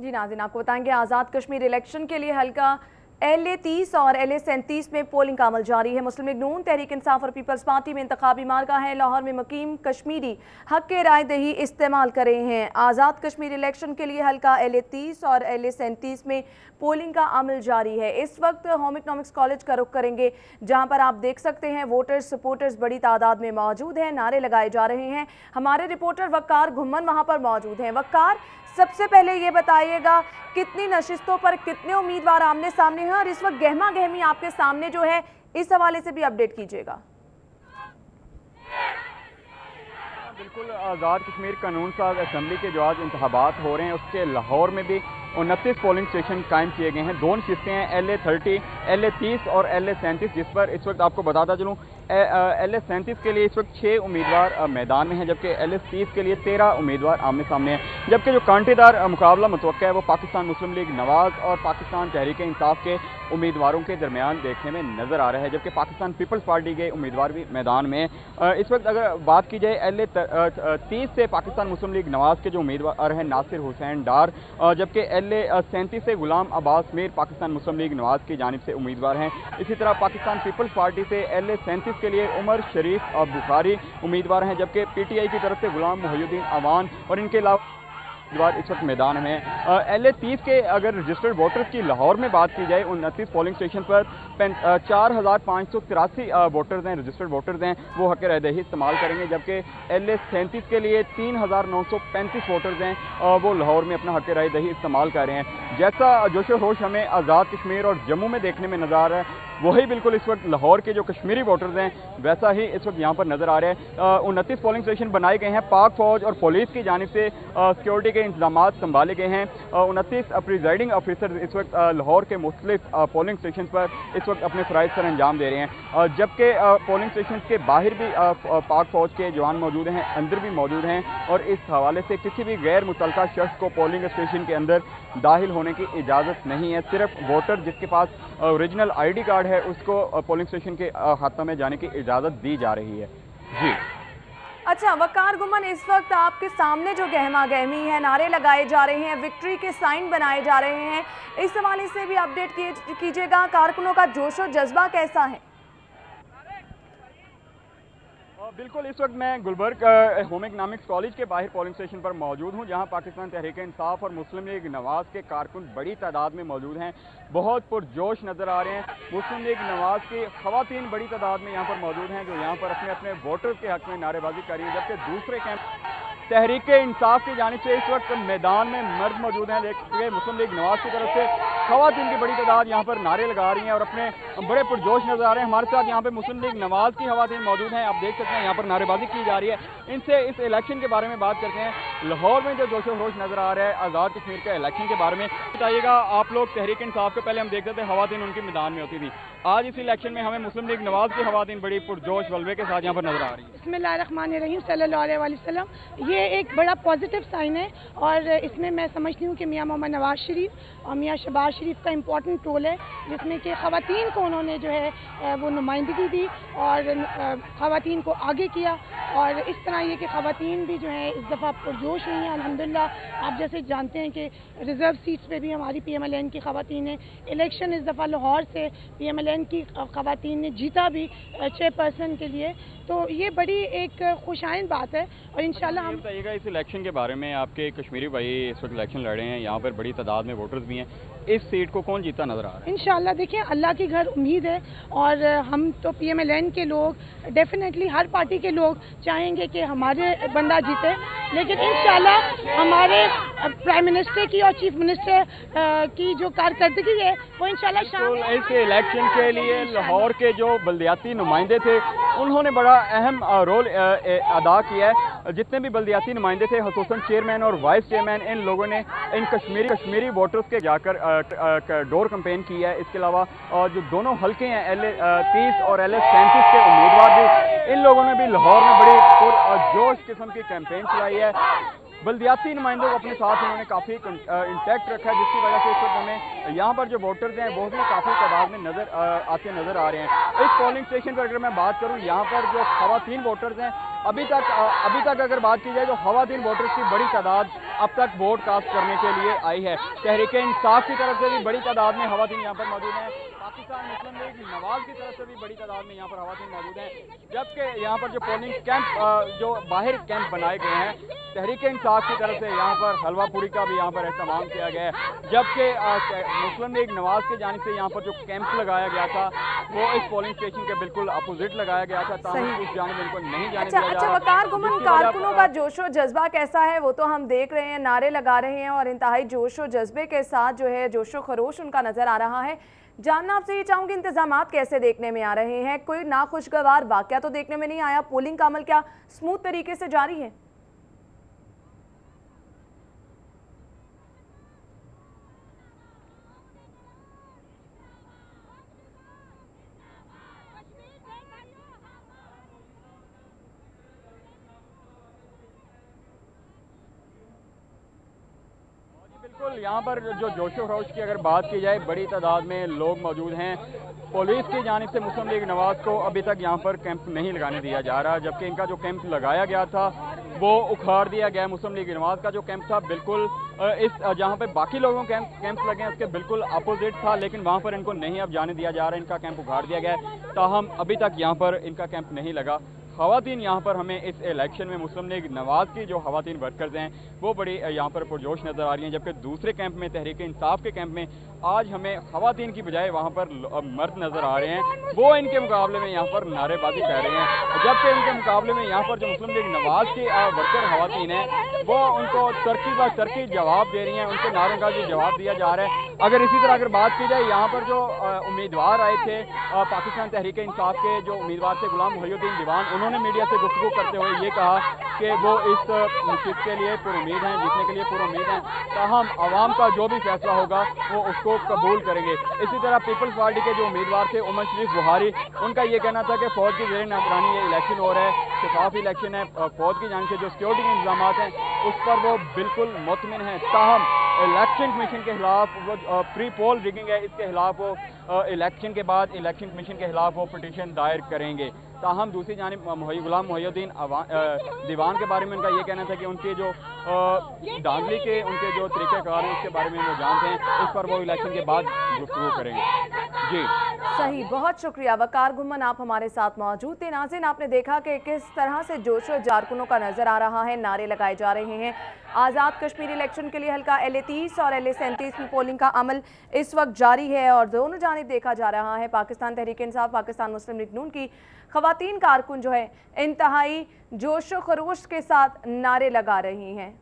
जी नाज़रीन, आपको बताएंगे आज़ाद कश्मीर इलेक्शन के लिए हल्का LA30 और LA37 में पोलिंग का अमल जारी है। मुस्लिम लीग नून, तहरीक इंसाफ और पीपल्स पार्टी में इंतखाबी मार्का है। लाहौर में मुकीम कश्मीरी हक के राय दही इस्तेमाल कर रहे हैं। आज़ाद कश्मीर इलेक्शन के लिए हल्का LA30 और LA37 में पोलिंग का अमल जारी है। इस वक्त होम इकनॉमिक्स कॉलेज का रुख करेंगे, जहां पर आप देख सकते हैं वोटर्स सपोर्टर्स बड़ी तादाद में मौजूद हैं, नारे लगाए जा रहे हैं। हमारे रिपोर्टर वक्कार घुम्मन वहां पर मौजूद हैं। वक्कार, सबसे पहले ये बताइएगा कितनी नशिस्तों पर कितने उम्मीदवार आमने सामने हैं और इस वक्त गहमा गहमी आपके सामने जो है, इस हवाले से भी अपडेट कीजिएगा। बिल्कुल, आज़ाद कश्मीर कानून साज असम्बली के जो आज इंतखाबात हो रहे हैं उसके लाहौर में भी 29 पोलिंग स्टेशन कायम किए गए हैं। 2 शिफ्टें हैं, LA30, LA30 और LA37, जिस पर इस वक्त आपको बताता चलूँ LA37 के लिए इस वक्त 6 उम्मीदवार मैदान में हैं, जबकि LA30 के लिए 13 उम्मीदवार आमने सामने हैं। जबकि जो कांटेदार मुकाबला मुतवक्का है वो पाकिस्तान मुस्लिम लीग नवाज़ और पाकिस्तान तहरीक इंसाफ के उम्मीदवारों के दरमियान देखने में नज़र आ रहा है, जबकि पाकिस्तान पीपल्स पार्टी के उम्मीदवार भी मैदान में इस वक्त अगर बात की जाए LA30 से पाकिस्तान मुस्लिम लीग नवाज़ के जो उम्मीदवार हैं नासिर हुसैन डार, जबकि LA37 से गुलाम अब्बास मीर पाकिस्तान मुस्लिम लीग नवाज़ की जानिब से उम्मीदवार हैं। इसी तरह पाकिस्तान पीपल्स पार्टी से LA37 के लिए उमर शरीफ बुखारी उम्मीदवार हैं, जबकि PTI की तरफ से गुलाम मोहिउद्दीन अवान और इनके अलावा इस वक्त मैदान में LA30 के अगर रजिस्टर्ड वोटर्स की लाहौर में बात की जाए 29 पोलिंग स्टेशन पर 4583 वोटर्स हैं, रजिस्टर्ड वोटर्स हैं, वो हक रायदही इस्तेमाल करेंगे, जबकि LA37 के लिए 3935 वोटर्स हैं, वो लाहौर में अपना हक रायदही इस्तेमाल कर रहे हैं। जैसा जोशो होश हमें आज़ाद कश्मीर और जम्मू में देखने में नजर आ रहा है, वही बिल्कुल इस वक्त लाहौर के जो कश्मीरी वोटर्स हैं वैसा ही इस वक्त यहाँ पर नजर आ रहे हैं। 29 पोलिंग स्टेशन बनाए गए हैं, पाक फौज और पुलिस की जानिब से सिक्योरिटी के इंतजाम संभाले गए हैं। 29 प्रिजाइडिंग ऑफिसर इस वक्त लाहौर के मुख्तलिफ पोलिंग स्टेशन पर इस वक्त अपने फ़राइज़ सर अंजाम दे रहे हैं, जबकि पोलिंग स्टेशन के बाहर भी पाक फौज के जवान मौजूद हैं, अंदर भी मौजूद हैं, और इस हवाले से किसी भी गैर मुतल्लका शख्स को पोलिंग स्टेशन के अंदर दाखिल होने की इजाज़त नहीं है। सिर्फ वोटर जिसके पास ओरिजिनल ID कार्ड है उसको पोलिंग स्टेशन के खाता में जाने की इजाज़त दी जा रही है। जी अच्छा वकार गुमन, इस वक्त आपके सामने जो गहमा गहमी है, नारे लगाए जा रहे हैं, विक्ट्री के साइन बनाए जा रहे हैं, इस हवाले से भी अपडेट कीजिएगा। कारकुनों का जोश और जज्बा कैसा है? बिल्कुल, इस वक्त मैं गुलबर्ग होम इकनॉमिक्स कॉलेज के बाहर पोलिंग स्टेशन पर मौजूद हूं, जहां पाकिस्तान तहरीक इंसाफ और मुस्लिम लीग नवाज़ के कारकुन बड़ी तादाद में मौजूद हैं, बहुत पुरजोश नज़र आ रहे हैं। मुस्लिम लीग नवाज़ की ख़वातीन बड़ी तादाद में यहाँ पर मौजूद हैं, जो यहाँ पर अपने अपने वोटर्स के हक़ में नारेबाजी कर रही हैं, जबकि दूसरे कैंप तहरीक इंसाफ की जानिब से इस वक्त मैदान में मर्द मौजूद हैं, लेकिन मुस्लिम लीग नवाज़ की तरफ से ख़वातीन की बड़ी तादाद यहाँ पर नारे लगा रही हैं और अपने बड़े पुरजोश नज़र आ रहे हैं। हमारे साथ यहाँ पे मुस्लिम लीग नवाज़ की ख़वातीन मौजूद हैं, आप देख सकते हैं यहाँ पर नारेबाजी की जा रही है। इनसे इस इलेक्शन के बारे में बात करते हैं। लाहौर में जो जोशो खरोश नज़र आ रहा है आज़ाद कश्मीर के इलेक्शन के बारे में बताइएगा। आप लोग तहरीक इंसाफ के पहले हम देखते थे ख़वातीन उनकी मैदान में होती थी, आज इस इलेक्शन में हमें मुस्लिम लीग नवाज़ की ख़वातीन बड़ी पुरजोश वल्वे के साथ यहाँ पर नज़र आ रही है। बिस्मिल्लाहिर्रहमानिर्रहीम सल्लल्लाहु अलैहि वसल्लम, ये एक बड़ा पॉजिटिव साइन है और इसमें मैं समझती हूँ कि मियाँ मोहम्मद नवाज शरीफ और मियाँ शहबाज शरीफ का इम्पोर्टेंट रोल है, जिसमें कि ख़वातीन को उन्होंने जो है वो नुमाइंदगी दी और ख़वातीन को आगे किया। और इस तरह ये कि ख़वातीन भी जो है इस दफ़ा पुरजोश हुई हैं अल्हम्दुलिल्लाह। आप जैसे जानते हैं कि रिज़र्व सीट्स पे भी हमारी PMLN की ख़वातीन हैं। इलेक्शन इस दफ़ा लाहौर से PMLN की ख़वातीन ने जीता भी चेयरपर्सन के लिए, तो ये बड़ी एक खुशाइन बात है। और इंशाल्लाह हम बताइएगा इस इलेक्शन के बारे में, आपके कश्मीरी भाई इस वक्त इलेक्शन लड़े हैं, यहाँ पर बड़ी तादाद में वोटर्स भी हैं, इस सीट को कौन जीता नजर आ रहा है? इंशाल्लाह देखिए अल्लाह की घर उम्मीद है और हम तो PMLN के लोग डेफिनेटली हर पार्टी के लोग चाहेंगे कि हमारे बंदा जीते, लेकिन इंशाल्लाह हमारे प्राइम मिनिस्टर की और चीफ मिनिस्टर की जो कारकर्दगी है वो इंशाल्लाह शाम इस इलेक्शन के लिए लाहौर के जो बल्दियाती नुमाइंदे थे उन्होंने बड़ा अहम रोल अदा किया है। जितने भी बल्दियाती नुमाइंदे थे, हुसूसन चेयरमैन और वाइस चेयरमैन, इन लोगों ने इन कश्मीरी वोटर्स के जाकर डोर कैंपेन किया है। इसके अलावा जो दोनों हल्के हैं LA30 और LA37 के उम्मीदवार भी, इन लोगों ने भी लाहौर में बड़ी पुरजोश किस्म की कैंपेन चलाई है। बल्दियाती नुमाइंदों को अपने साथ उन्होंने काफ़ी इंटैक्ट रखा है, जिसकी वजह से इस वक्त हमें यहाँ पर जो वोटर्स हैं वो भी काफ़ी तादाद में आते नज़र आ रहे हैं। इस पोलिंग स्टेशन पर अगर मैं बात करूँ, यहाँ पर जो ख़वातीन वोटर्स हैं अभी तक अगर बात की जाए तो खवातीन वोटर्स की बड़ी तादाद अब तक वोट कास्ट करने के लिए आई है। तहरीक इंसाफ की तरफ से भी बड़ी तादाद में खवातीन यहाँ पर मौजूद हैं। पाकिस्तान मुस्लिम लीग नवाज की तरफ से भी बड़ी तादाद में यहाँ पर खवातीन मौजूद हैं। जबकि यहाँ पर जो पोलिंग कैंप जो बाहर कैंप बनाए गए हैं, तहरीक इंसाफ की तरफ से यहाँ पर हलवा पूरी का भी यहाँ पर इस्तेमाल किया गया है। जबकि मुस्लिम लीग नवाज की जानिब से यहाँ पर जो कैंप लगाया गया था वो इस पोलिंग स्टेशन के बिल्कुल अपोजिट लगाया गया था, ताकि उस जानिब इनको नहीं जाने दिया जा रहा। अच्छा वकार गुमन, कारकुनों का जोशो जज्बा कैसा है वो तो हम देख रहे हैं, नारे लगा रहे हैं और इंतहाई जोशो जज्बे के साथ जो है जोशो खरोश उनका नजर आ रहा है। जानना आपसे ये चाहूंगी इंतजामात कैसे देखने में आ रहे हैं? कोई नाखुशगवार वाकया तो देखने में नहीं आया? पोलिंग का अमल क्या स्मूथ तरीके से जारी है? बिल्कुल, यहाँ पर जो जोशो खरोश की अगर बात की जाए, बड़ी तादाद में लोग मौजूद हैं। पुलिस की जानिब से मुस्लिम लीग नवाज को अभी तक यहाँ पर कैंप नहीं लगाने दिया जा रहा, जबकि इनका जो कैंप लगाया गया था वो उखाड़ दिया गया। मुस्लिम लीग नवाज का जो कैंप था बिल्कुल इस जहाँ पे बाकी लोगों के कैंप लगे हैं उसके बिल्कुल अपोजिट था, लेकिन वहाँ पर इनको नहीं अब जाने दिया जा रहा है। इनका कैंप उखाड़ दिया गया है, ताहम अभी तक यहाँ पर इनका कैंप नहीं लगा। खवातीन यहाँ पर हमें इस इलेक्शन में मुस्लिम लीग नवाज की जो खवातीन वर्कर्स हैं वो बड़ी यहाँ पर पुरजोश नज़र आ रही हैं, जबकि दूसरे कैंप में तहरीक इंसाफ के कैंप में आज हमें खवातीन की बजाय वहाँ पर मर्द नज़र आ रहे हैं। वो इनके मुकाबले में यहाँ पर नारेबाजी कर रहे हैं, जबकि इनके मुकाबले में यहाँ पर जो मुस्लिम लीग नवाज की वर्कर खवातीन हैं वो उनको तरक्की ब तरक्की जवाब दे रही हैं, उनके नारों का भी जवाब दिया जा रहा है। अगर इसी तरह अगर बात की जाए, यहाँ पर जो उम्मीदवार आए थे पाकिस्तान तहरीक इंसाफ के जो उम्मीदवार थे गुलाम मोहिउद्दीन दीवान, उन्होंने मीडिया से गुफ्तगू करते हुए ये कहा कि वो इस सीट के लिए पुरुम्मीद हैं, जीतने के लिए पुरुम्मीद हैं, ताहम आवाम का जो भी फैसला होगा वो उसको कबूल करेंगे। इसी तरह पीपल्स पार्टी के जो उम्मीदवार थे उमर शरीफ बुहारी, उनका ये कहना था कि फौज की ज़ेर निगरानी ये इलेक्शन हो रहा है, शफाफ इलेक्शन है, फौज की जानिब से जो सिक्योरिटी के इंतजाम हैं उस पर वो बिल्कुल मुतमिन हैं। ताहम इलेक्शन कमीशन के खिलाफ वो प्री पोल रिगिंग है, इसके खिलाफ वो इलेक्शन के बाद इलेक्शन कमीशन के खिलाफ वो पिटीशन दायर करेंगे। ताहम दूसरी जानिब गुलाम मोहिउद्दीन दीवान के बारे में उनका ये कहना था कि उनके जो धांधली के उनके जो तरीक़ेकार हैं उसके बारे में वो जानते हैं, इस पर वो इलेक्शन के बाद गुफ्तगू करेंगे। जी सही, बहुत शुक्रिया वकार गुमन, आप हमारे साथ मौजूद थे। नाज़रीन, आपने देखा कि किस तरह से जोशो कारकुनों का नज़र आ रहा है, नारे लगाए जा रहे हैं। आज़ाद कश्मीर इलेक्शन के लिए हल्का LA30 और LA37 में पोलिंग का अमल इस वक्त जारी है और दोनों जानिब देखा जा रहा है पाकिस्तान तहरीक इंसाफ, पाकिस्तान मुस्लिम लीग नून की खवातीन कारकुन जो है इंतहाई जोशो खरोश के साथ नारे लगा रही हैं।